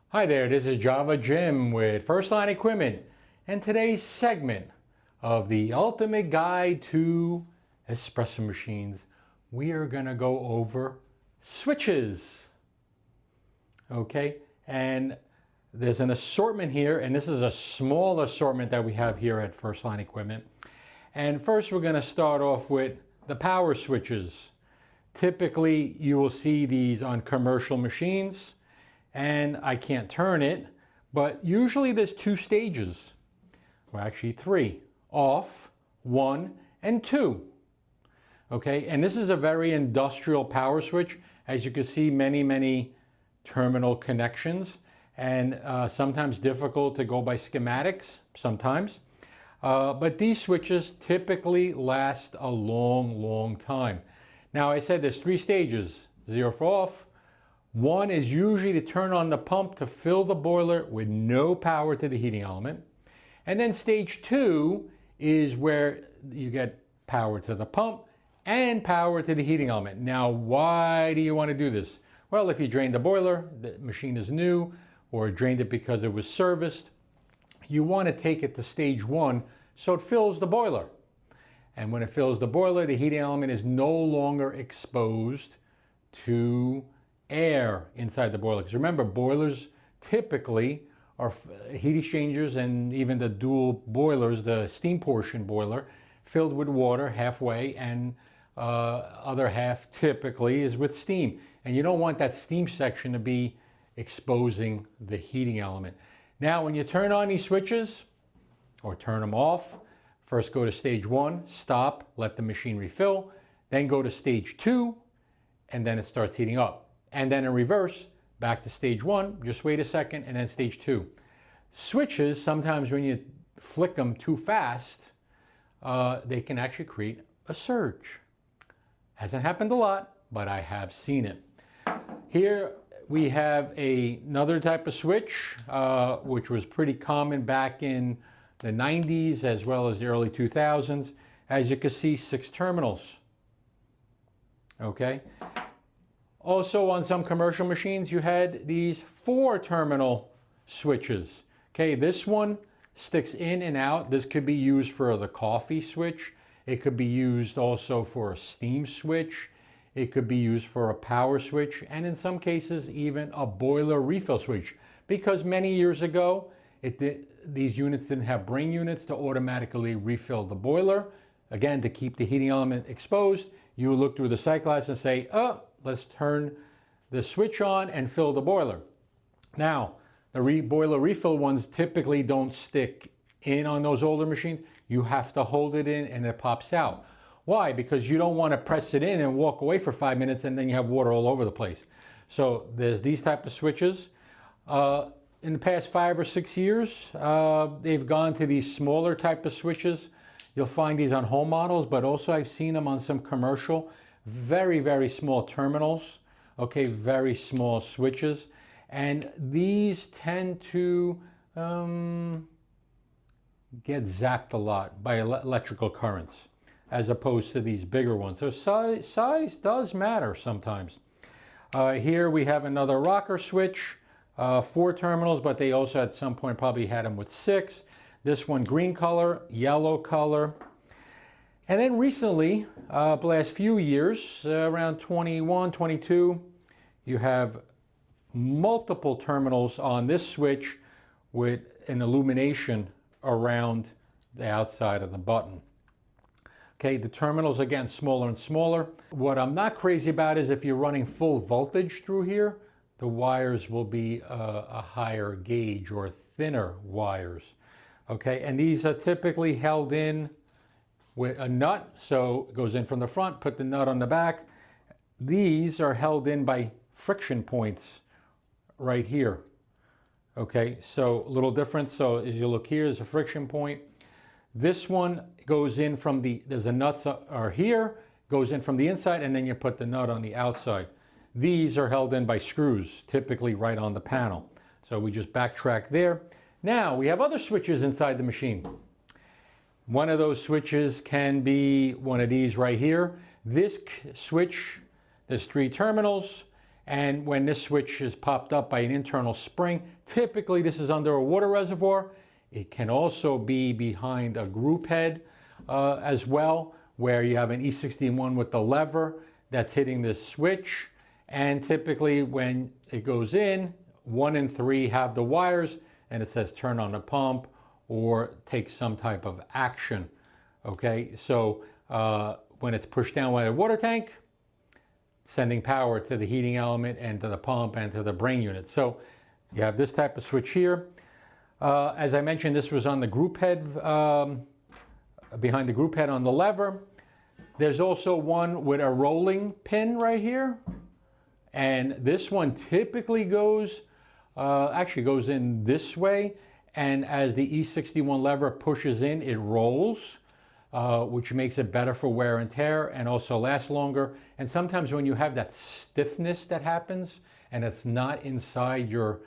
Hi there, this is Java Jim with First Line Equipment, and today's segment of the ultimate guide to espresso machines, we are going to go over switches. Okay, and there's an assortment here, and this is a small assortment that we have here at First Line Equipment. And first we're going to start off with the power switches. Typically you will see these on commercial machines, and I can't turn it, but usually there's two stages, well actually three: off, 1, and 2. Okay, and this is a very industrial power switch. As you can see, many terminal connections, and sometimes difficult to go by schematics sometimes. But these switches typically last a long time. Now I said there's three stages: 0 for off. 1 is usually to turn on the pump to fill the boiler with no power to the heating element. And then stage 2 is where you get power to the pump and power to the heating element. Now, why do you want to do this? Well, if you drain the boiler, the machine is new, or drained it because it was serviced, you want to take it to stage 1 so it fills the boiler. And when it fills the boiler, the heating element is no longer exposed to air inside the boiler. Because remember, boilers typically are heat exchangers, and even the dual boilers, the steam portion boiler, filled with water halfway, and other half typically is with steam. And you don't want that steam section to be exposing the heating element. Now, when you turn on these switches or turn them off, first go to stage 1, stop, let the machine refill, then go to stage 2, and then it starts heating up. And then in reverse, back to stage 1, just wait a second, and then stage 2. Switches, sometimes when you flick them too fast, they can actually create a surge. Hasn't happened a lot, but I have seen it. Here we have another type of switch, which was pretty common back in the 90s as well as the early 2000s. As you can see, 6 terminals. Okay. Also, on some commercial machines, you had these 4 terminal switches. Okay, this one sticks in and out. This could be used for the coffee switch. It could be used also for a steam switch. It could be used for a power switch, and in some cases, even a boiler refill switch. Because many years ago, these units didn't have brain units to automatically refill the boiler. Again, to keep the heating element exposed, you would look through the sight glass and say, oh, let's turn the switch on and fill the boiler. Now, the boiler refill ones typically don't stick in on those older machines. You have to hold it in and it pops out. Why? Because you don't want to press it in and walk away for 5 minutes and then you have water all over the place. So there's these type of switches. In the past 5 or 6 years, they've gone to these smaller type of switches. You'll find these on home models, but also I've seen them on some commercial, very small terminals. Okay, very small switches. And these tend to get zapped a lot by electrical currents, as opposed to these bigger ones. So size does matter sometimes. Here we have another rocker switch, 4 terminals, but they also at some point probably had them with 6. This one green color, yellow color. And then recently, the last few years, around 21, 22, you have multiple terminals on this switch with an illumination around the outside of the button. Okay, the terminals are getting smaller and smaller. What I'm not crazy about is if you're running full voltage through here, the wires will be a higher gauge or thinner wires. Okay, and these are typically held in with a nut, so it goes in from the front, put the nut on the back. These are held in by friction points right here. Okay, so a little different. So as you look here, there's a friction point. This one goes in from there's a nuts are here, goes in from the inside, and then you put the nut on the outside. These are held in by screws, typically right on the panel. So we just backtrack there. Now we have other switches inside the machine. One of those switches can be one of these right here. This switch, there's 3 terminals, And when this switch is popped up by an internal spring, typically this is under a water reservoir. It can also be behind a group head as well, where you have an E61 with the lever that's hitting this switch. And typically when it goes in, 1 and 3 have the wires and it says turn on the pump or take some type of action. Okay, so when it's pushed down by the water tank, sending power to the heating element and to the pump and to the brain unit. So you have this type of switch here. As I mentioned, this was on the group head, behind the group head on the lever. There's also one with a rolling pin right here. And this one typically goes, actually goes in this way. And as the E61 lever pushes in, it rolls, which makes it better for wear and tear and also lasts longer. And sometimes when you have that stiffness that happens and it's not inside your,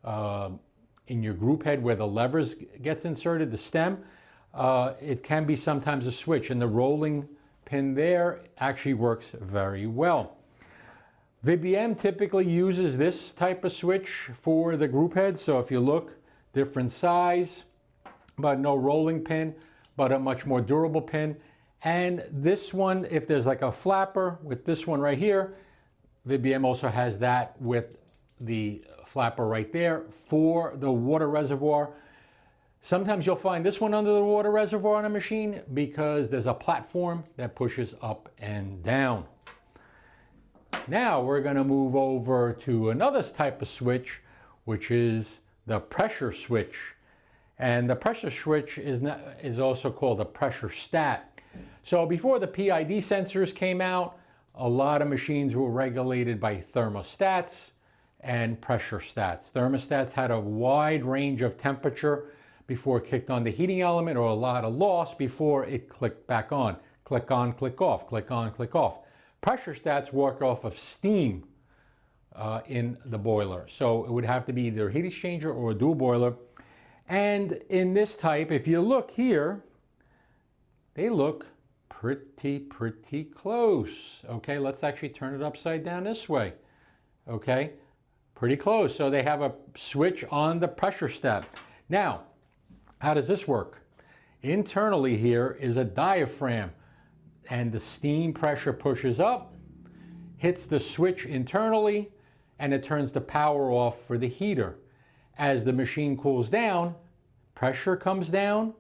in your group head where the levers gets inserted, the stem, it can be sometimes a switch, and the rolling pin there actually works very well. VBM typically uses this type of switch for the group head. So if you look, different size, but no rolling pin, but a much more durable pin. And this one, if there's like a flapper with this one right here, VBM also has that with the flapper right there for the water reservoir. Sometimes you'll find this one under the water reservoir on a machine because there's a platform that pushes up and down. Now we're going to move over to another type of switch, which is the pressure switch. And the pressure switch is also called a pressure stat. So before the PID sensors came out, a lot of machines were regulated by thermostats and pressure stats. Thermostats had a wide range of temperature before it kicked on the heating element, or a lot of loss before it clicked back on. Click on, click off, click on, click off. Pressure stats work off of steam in the boiler. So it would have to be either a heat exchanger or a dual boiler. And in this type, if you look here, they look pretty close. Okay, let's actually turn it upside down this way. Okay, pretty close. So they have a switch on the pressure stat. Now, how does this work? Internally here is a diaphragm, and the steam pressure pushes up, hits the switch internally, and it turns the power off for the heater. As the machine cools down, pressure comes down,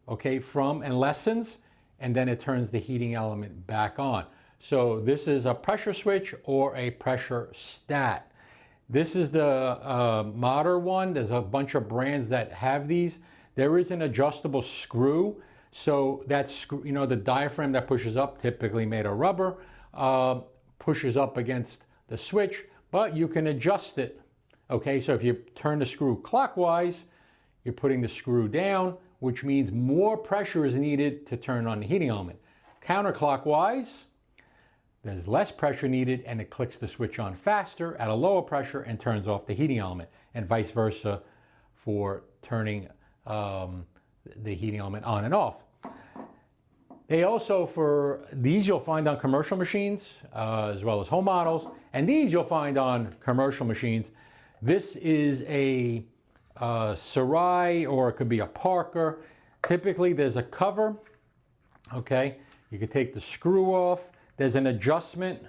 okay, from and lessens, and then it turns the heating element back on. So this is a pressure switch or a pressure stat. This is the modern one. There's a bunch of brands that have these. There is an adjustable screw. So that screw, you know, the diaphragm that pushes up, typically made of rubber, pushes up against the switch, but you can adjust it. Okay, so if you turn the screw clockwise, you're putting the screw down, which means more pressure is needed to turn on the heating element. Counterclockwise, there's less pressure needed and it clicks the switch on faster at a lower pressure and turns off the heating element, and vice versa for turning the heating element on and off. They also, for these you'll find on commercial machines as well as home models, and these you'll find on commercial machines. This is a Sarai, or it could be a Parker. Typically there's a cover, okay? You can take the screw off. There's an adjustment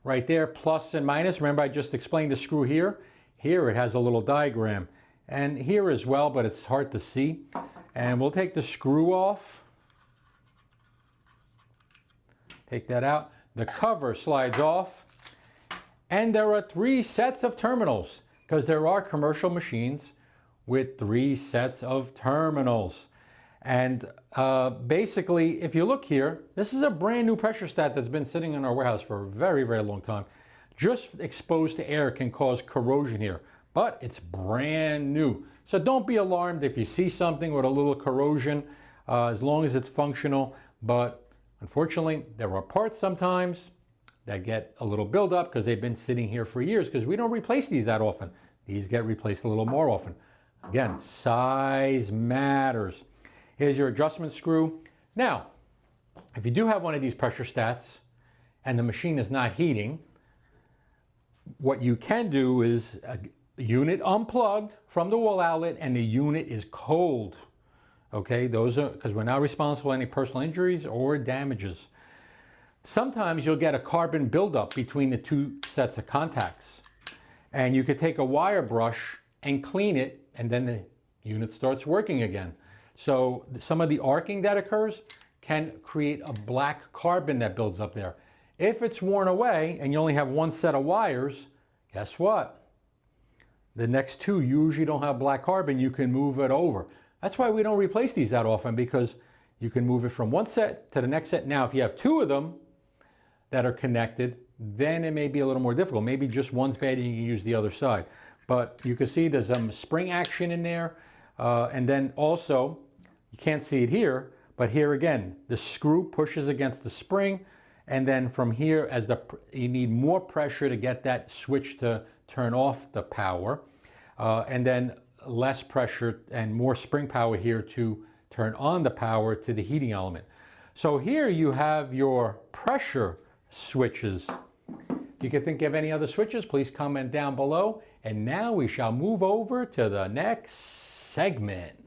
right there, plus and minus. Remember I just explained the screw here? Here it has a little diagram. And here as well, but it's hard to see. And we'll take the screw off. Take that out. The cover slides off. And there are 3 sets of terminals, because there are commercial machines with 3 sets of terminals. And basically, if you look here, this is a brand new pressure stat that's been sitting in our warehouse for a very long time. Just exposed to air can cause corrosion here, but it's brand new. So don't be alarmed if you see something with a little corrosion, as long as it's functional. But unfortunately, there are parts sometimes that get a little buildup because they've been sitting here for years, because we don't replace these that often. These get replaced a little more often. Again, size matters. Here's your adjustment screw. Now, if you do have one of these pressure stats and the machine is not heating, what you can do is a unit unplugged from the wall outlet and the unit is cold. Okay, those are because we're not responsible for any personal injuries or damages. Sometimes you'll get a carbon buildup between the two sets of contacts. And you could take a wire brush and clean it, and then the unit starts working again. So some of the arcing that occurs can create a black carbon that builds up there. If it's worn away and you only have one set of wires, guess what? The next two usually don't have black carbon. You can move it over. That's why we don't replace these that often, because you can move it from one set to the next set. Now, if you have two of them that are connected, then it may be a little more difficult. Maybe just one's bad and you can use the other side. But you can see there's some spring action in there. And then also, you can't see it here, but here again, the screw pushes against the spring. And then from here, you need more pressure to get that switch to turn off the power. And then less pressure and more spring power here to turn on the power to the heating element. So here you have your pressure switches. If you can think of any other switches, please comment down below. And now we shall move over to the next segment.